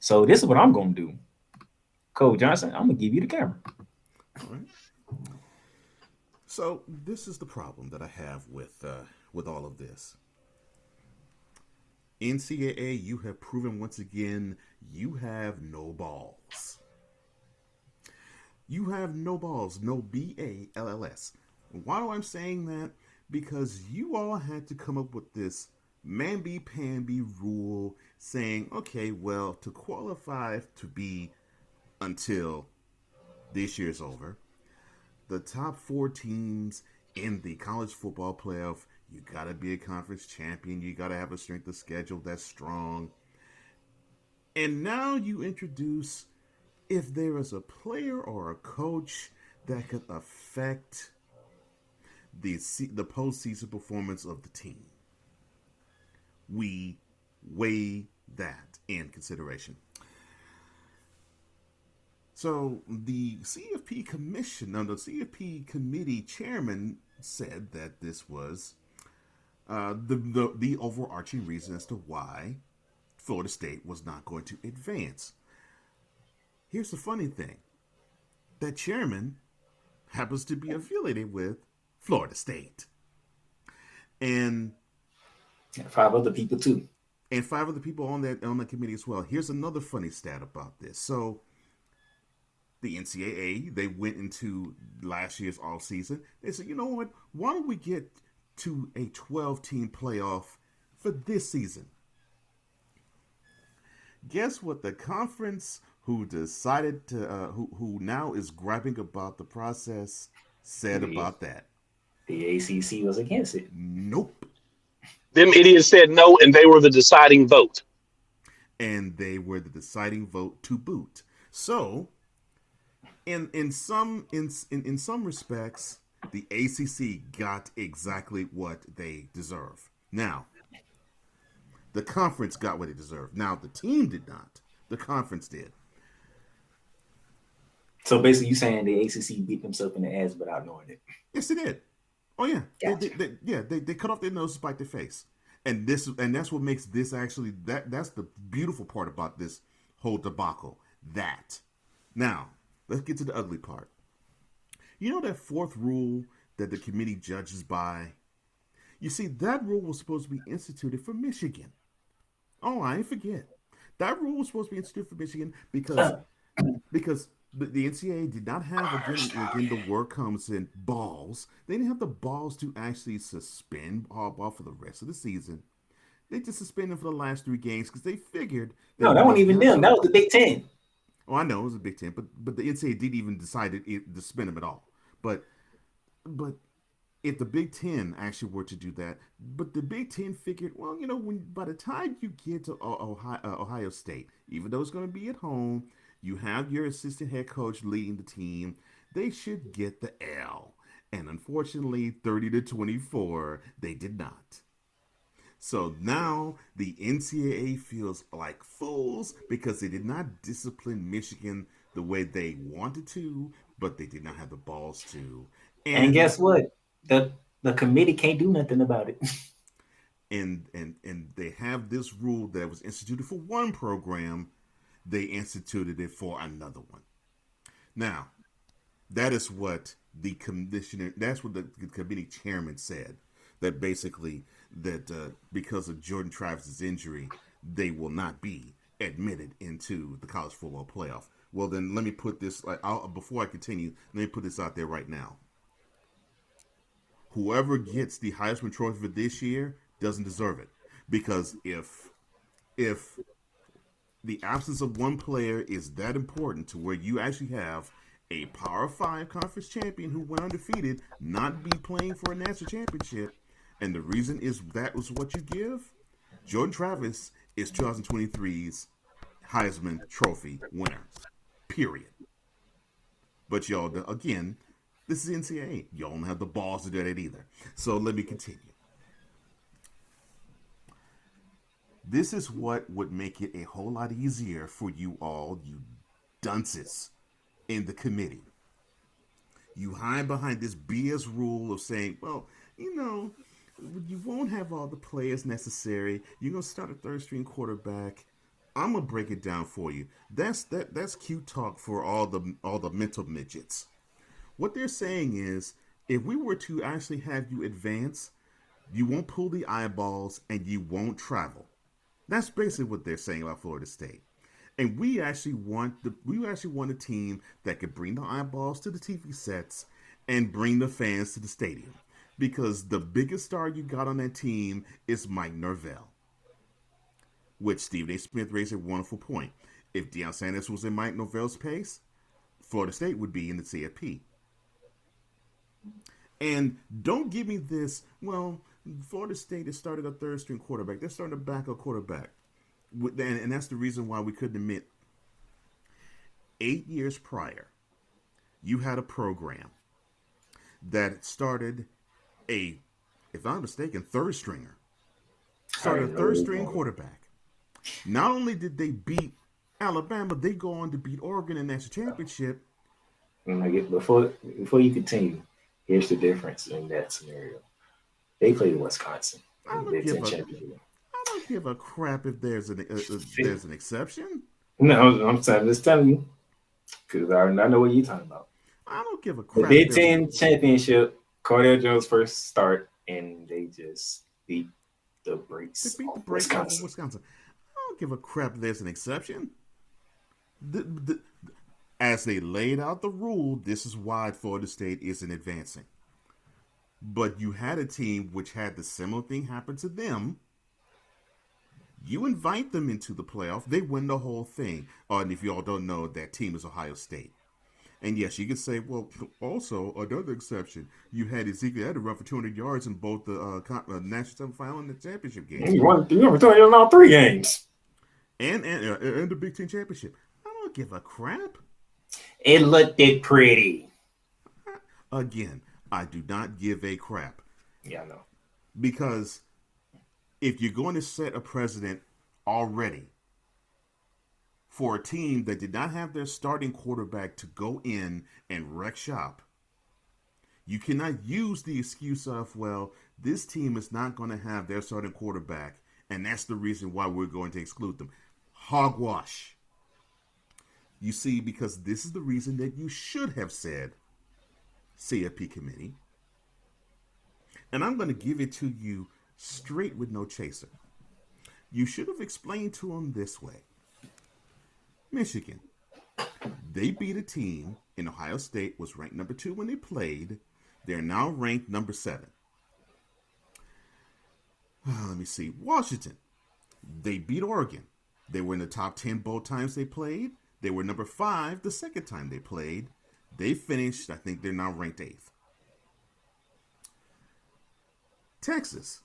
So this is what I'm gonna do. Cole Johnson, I'm gonna give you the camera. All right. So this is the problem that I have with all of this. NCAA, you have proven once again you have no balls. You have no balls, no BALLS. Why do I'm saying that? Because you all had to come up with this mamby pamby rule saying, okay, well, to qualify to be until this year's over, the top four teams in the college football playoff, you got to be a conference champion. You got to have a strength of schedule that's strong. And now you introduce if there is a player or a coach that could affect the postseason performance of the team, we weigh that in consideration. So the CFP commission, the CFP committee chairman said that this was the overarching reason as to why Florida State was not going to advance. Here's the funny thing: that chairman happens to be affiliated with Florida State, and And 5 other people too. five other people on that committee as well. Here's another funny stat about this. So the NCAA, they went into last year's off season. They said, you know what? Why don't we get to a 12-team playoff for this season? Guess what? The conference who decided to who now is griping about the process said The, about that. the ACC was against it. Nope. Them idiots said no, and they were the deciding vote. And they were the deciding vote to boot. So, in some respects, the ACC got exactly what they deserve. Now, the conference got what it deserved. Now, the team did not. The conference did. So basically, you saying the ACC beat themselves in the ass without knowing it. Yes, they did. Oh yeah, Gotcha. they cut off their nose to spite their face, and that's what makes this actually that's the beautiful part about this whole debacle. That now let's get to the ugly part. You know that fourth rule that the committee judges by. You see, that rule was supposed to be instituted for Michigan. Oh, I ain't forget. That rule was supposed to be instituted for Michigan because the NCAA did not have again the word comes in balls. They didn't have the balls to actually suspend hardball for the rest of the season. They just suspended for the last three games because they figured that No, that when they wasn't even got them. to That was the Big Ten. oh I know it was a Big Ten, but the NCAA didn't even decide to suspend them at all. But if the Big Ten actually were to do that, but the Big Ten figured, well, you know, when by the time you get to Ohio State, even though it's going to be at home, you have your assistant head coach leading the team. They should get the L, and unfortunately, 30-24, they did not. So now the NCAA feels like fools because they did not discipline Michigan the way they wanted to, but they did not have the balls to. And And guess what? The committee can't do nothing about it. and they have this rule that was instituted for one program, they instituted it for another one. Now, that is what the commissioner, that's what the committee chairman said, that basically that because of Jordan Travis's injury, they will not be admitted into the college football playoff. Well, then let me put this before I continue. Let me put this out there right now. Whoever gets the Heisman Trophy for this year doesn't deserve it because if the absence of one player is that important to where you actually have a Power Five conference champion who went undefeated not be playing for a national championship, and the reason is that was what you give. Jordan Travis is 2023's Heisman Trophy winner. Period. But y'all, again, this is NCAA. Y'all don't have the balls to do that either. So let me continue. This is what would make it a whole lot easier for you all, you dunces in the committee. You hide behind this BS rule of saying, well, you know, you won't have all the players necessary. You're going to start a third string quarterback. I'm gonna break it down for you. That's cute talk for all the mental midgets. What they're saying is, if we were to actually have you advance, you won't pull the eyeballs and you won't travel. That's basically what they're saying about Florida State. And we actually want a team that could bring the eyeballs to the TV sets and bring the fans to the stadium. Because the biggest star you got on that team is Mike Norvell, which Stephen A. Smith raised a wonderful point. If Deion Sanders was in Mike Norvell's pace, Florida State would be in the CFP. And don't give me this, well, Florida State is starting a third string quarterback. They're starting a backup quarterback. And that's the reason why we couldn't admit 8 years prior, you had a program that started if I'm not mistaken, third stringer. Started a third string quarterback. Not only did they beat Alabama, they go on to beat Oregon in the national championship. Before you continue, here's the difference in that scenario. They played Wisconsin in the Big Ten championship. I don't give a crap if there's an exception. No, I'm just telling you, because I know what you're talking about. I don't give a crap. The Big Ten championship, Cordell Jones' first start, and they just beat the brakes. They beat the brakes off of Wisconsin. I don't give a crap if there's an exception. As they laid out the rule, this is why Florida State isn't advancing. But you had a team which had the similar thing happen to them. You invite them into the playoff, they win the whole thing. And if you all don't know, that team is Ohio State. And yes, you could say, well, also, another exception, you had Ezekiel Elliott run for 200 yards in both the national semifinal and the championship games. You won 200 in all 3 games. And the Big Ten championship. I don't give a crap. It looked pretty. Again, I do not give a crap. Yeah, I know. Because if you're going to set a precedent already for a team that did not have their starting quarterback to go in and wreck shop, you cannot use the excuse of, well, this team is not going to have their starting quarterback, and that's the reason why we're going to exclude them. Hogwash. You see, because this is the reason that you should have said CFP Committee. And I'm going to give it to you straight with no chaser. You should have explained to them this way. Michigan, they beat a team in Ohio State, was ranked number 2 when they played. They're now ranked number 7. Let me see. Washington, they beat Oregon. They were in the top 10 both times they played. They were number 5 the second time they played. They finished, I think they're now ranked 8th. Texas,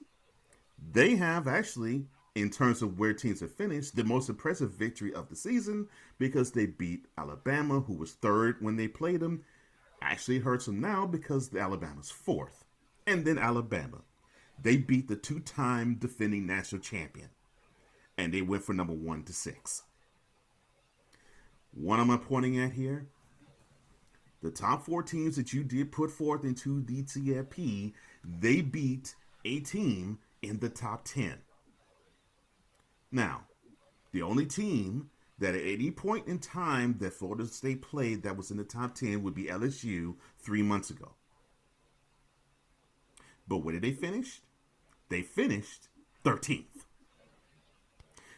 they have actually, in terms of where teams have finished, the most impressive victory of the season because they beat Alabama, who was 3rd when they played them. Actually, it hurts them now because Alabama's 4th. And then Alabama. They beat the 2-time defending national champion. And they went from number 1 to 6. What am I pointing at here? The top 4 teams that you did put forth into the CFP, they beat a team in the top 10. Now, the only team that at any point in time that Florida State played that was in the top 10 would be LSU 3 months ago. But where did they finish? They finished 13th.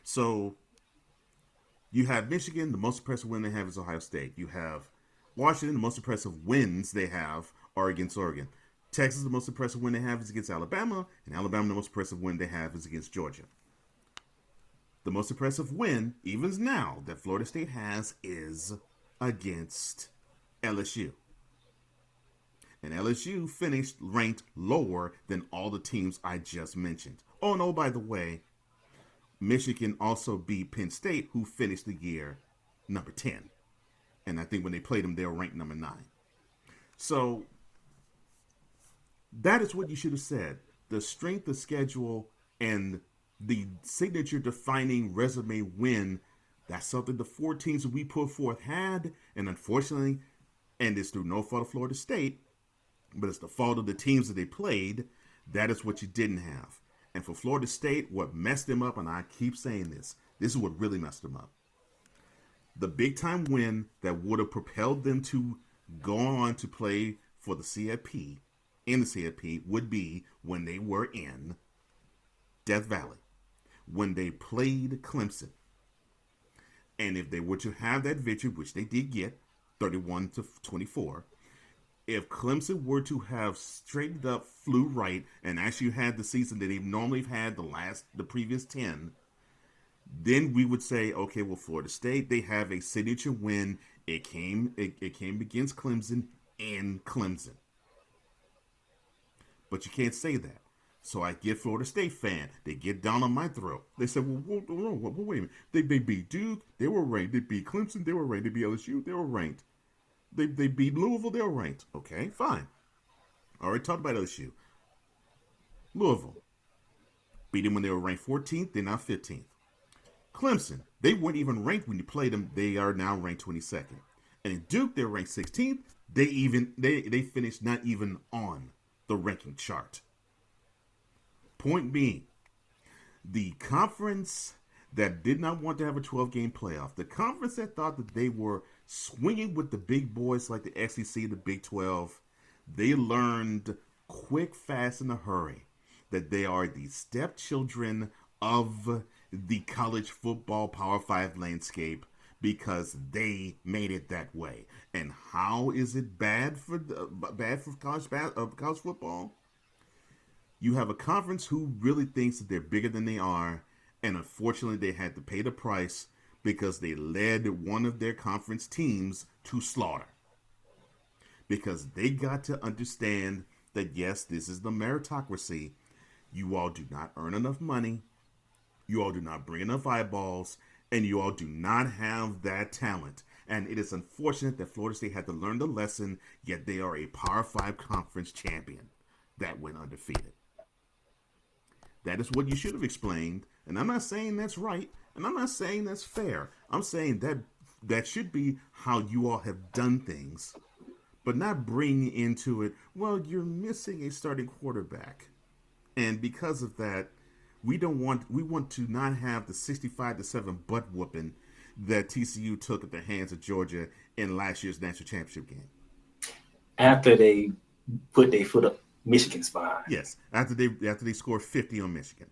So, you have Michigan, the most impressive win they have is Ohio State. You have Washington, the most impressive wins they have are against Oregon. Texas, the most impressive win they have is against Alabama. And Alabama, the most impressive win they have is against Georgia. The most impressive win, even now, that Florida State has is against LSU. And LSU finished ranked lower than all the teams I just mentioned. Oh, no, by the way, Michigan also beat Penn State, who finished the year number 10. And I think when they played them, they were ranked number 9. So that is what you should have said. The strength of schedule and the signature defining resume win, that's something the 4 teams that we put forth had. And unfortunately, and it's through no fault of Florida State, but it's the fault of the teams that they played, that is what you didn't have. And for Florida State, what messed them up, and I keep saying this, This is what really messed them up. The big time win that would have propelled them to go on to play for the CFP, in the CFP, would be when they were in Death Valley, when they played Clemson. And if they were to have that victory, which they did get, 31-24, if Clemson were to have straightened up, flew right, and actually had the season that they've normally had the previous 10, then we would say, okay, well, Florida State, they have a signature win. It came against Clemson in Clemson. But you can't say that. So I get Florida State fan. They get down on my throat. They said, well, wait a minute. They beat Duke. They were ranked. They beat Clemson. They were ranked. They beat LSU. They were ranked. They beat Louisville. They were ranked. Okay, fine. Already talked about LSU. Louisville. Beat them when they were ranked 14th. They're now 15th. Clemson. They weren't even ranked when you played them. They are now ranked 22nd. And in Duke, they're ranked 16th. They finished not even on the ranking chart. Point being, the conference that did not want to have a 12-game playoff, the conference that thought that they were swinging with the big boys like the SEC, the Big 12, they learned quick, fast, in a hurry that they are the stepchildren of the college football Power 5 landscape because they made it that way. And how is it bad for college football? You have a conference who really thinks that they're bigger than they are, and unfortunately they had to pay the price because they led one of their conference teams to slaughter. Because they got to understand that, yes, this is the meritocracy. You all do not earn enough money. You all do not bring enough eyeballs, and you all do not have that talent. And it is unfortunate that Florida State had to learn the lesson, yet they are a Power 5 conference champion that went undefeated. That is what you should have explained, and I'm not saying that's right, and I'm not saying that's fair. I'm saying that should be how you all have done things, but not bring into it, well, you're missing a starting quarterback. And because of that, we want to not have the 65-7 butt whooping that TCU took at the hands of Georgia in last year's national championship game. After they put their foot up Michigan's spine. Yes, after they scored 50 on Michigan.